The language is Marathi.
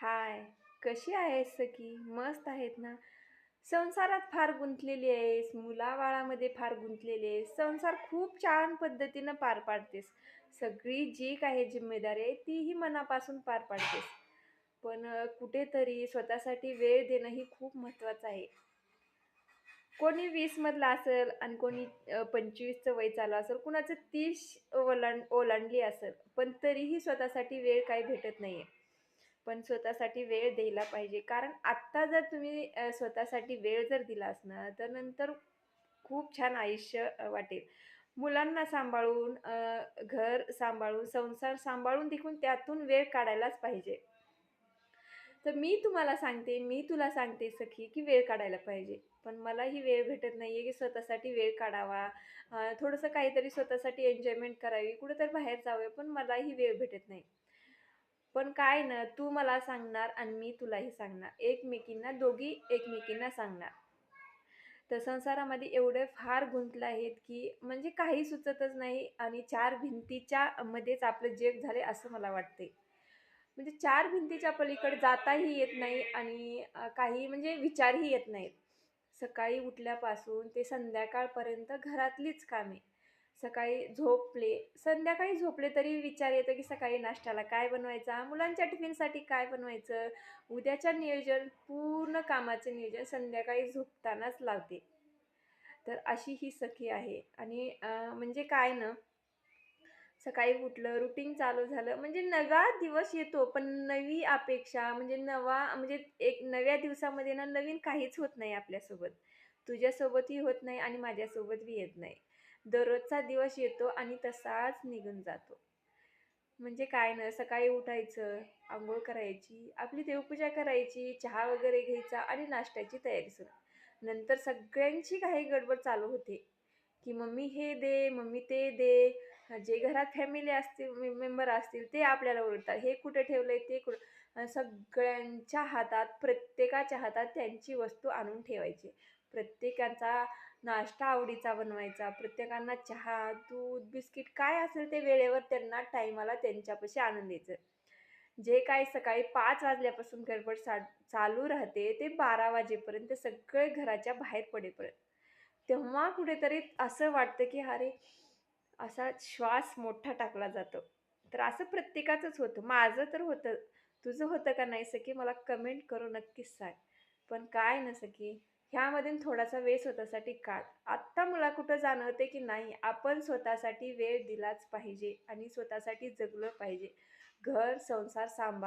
हाय, कशी आहेस सखी? मस्त आहेत ना? संसारात फार गुंतलेली आहेस, मुलाबाळामध्ये फार गुंतलेली आहेस. संसार खूप छान पद्धतीनं पार पाडतेस. सगळी जी काही जिम्मेदारी आहे, तीही मनापासून पार पाडतेस. पण कुठेतरी स्वतःसाठी वेळ देणं ही खूप महत्त्वाचं आहे. कोणी 20 मधला असेल आणि कोणी 25चं वय चालू असेल, कुणाचं 30 ओलांडली असेल, पण तरीही स्वतःसाठी वेळ काही भेटत नाहीये. पण स्वतःसाठी वेळ द्यायला पाहिजे. कारण आत्ता जर तुम्ही स्वतःसाठी वेळ जर दिलास ना, तर नंतर खूप छान आयुष्य वाटेल. मुलांना सांभाळून, घर सांभाळून, संसार सांभाळून देखील त्यातून वेळ काढायलाच पाहिजे. तर मी तुला सांगते सखी, की वेळ काढायला पाहिजे. पण मला ही वेळ भेटत नाहीये, की स्वतःसाठी वेळ काढावा. थोडंसं काहीतरी स्वतःसाठी एन्जॉयमेंट करावी, कुठेतरी बाहेर जाऊया, पण मलाही वेळ भेटत नाही. पण काय ना, तू मला सांगणार आणि मी तुलाही सांगणार. दोघी एकमेकींना सांगणार. तर संसारामध्ये एवढे फार गुंतले आहेत, की म्हणजे काही सुचतच नाही आणि चार भिंतीच्या मध्येच आपलं जग झाले असं मला वाटते. म्हणजे चार भिंतीच्या पलीकडे जाताही येत नाही आणि काही म्हणजे विचारही येत नाहीत. सकाळी उठल्यापासून ते संध्याकाळपर्यंत घरातलीच कामे. संध्याकाळी झोपले तरी विचार येतो, की सकाळी नाश्त्याला काय बनवायचा? मुलांच्या टिफिनसाठी काय बनवायचं? उद्याच्या नियोजन पूर्ण कामाचं नियोजन संध्याकाळी झोपतानाच लावते. तर अशी ही सखी आहे आणि म्हणजे काय ना, सकाळी उठलं, रुटीन चालू झालं, म्हणजे नवा दिवस येतो, पण नवी अपेक्षा म्हणजे एक नव्या दिवसामध्ये ना नवीन काहीच होत नाही आपल्यासोबत. तुझ्यासोबतही होत नाही आणि माझ्यासोबतही येत नाही. दररोजचा दिवस येतो आणि तसाच निघून जातो. म्हणजे काय ना, सकाळी उठायचं, अंघोळ करायची, आपली देवपूजा करायची, चहा वगैरे घ्यायचा आणि नाश्त्याची तयारी सुरू. नंतर सगळ्यांची काही गडबड चालू होते, की "मम्मी हे दे, मम्मी ते दे." जे घरात फॅमिली असतील, मेंबर असतील ते आपल्याला ओरडतात, "हे कुठे ठेवलंय? ते कुठं?" सगळ्यांच्या हातात, प्रत्येकाच्या हातात त्यांची वस्तू आणून ठेवायची. प्रत्येकाचा नाश्ता आवडीचा बनवायचा. प्रत्येकांना चहा, दूध, बिस्किट काय असेल ते वेळेवर त्यांना टाईमाला त्यांच्यापाशी आणून द्यायचं. जे काही सकाळी 5 वाजल्यापासून गडबड चालू राहते, ते 12 वाजेपर्यंत सगळे घराच्या बाहेर पडेपर्यंत. तेव्हा कुठेतरी असं वाटतं, की अरे, असा श्वास मोठा टाकला जातो. तर असं प्रत्येकाचंच होतं. माझं तर होतं. तुझं होतं का नाही सखी? मला कमेंट करून नक्कीच सांग. पण काय ना सखी, ह्यामधून थोडासा वेळ स्वतःसाठी काढ. आत्ता मला कुठं जाणवते, की नाही आपण स्वतःसाठी वेळ दिलाच पाहिजे आणि स्वतःसाठी जगलं पाहिजे. घर, संसार सांभाळून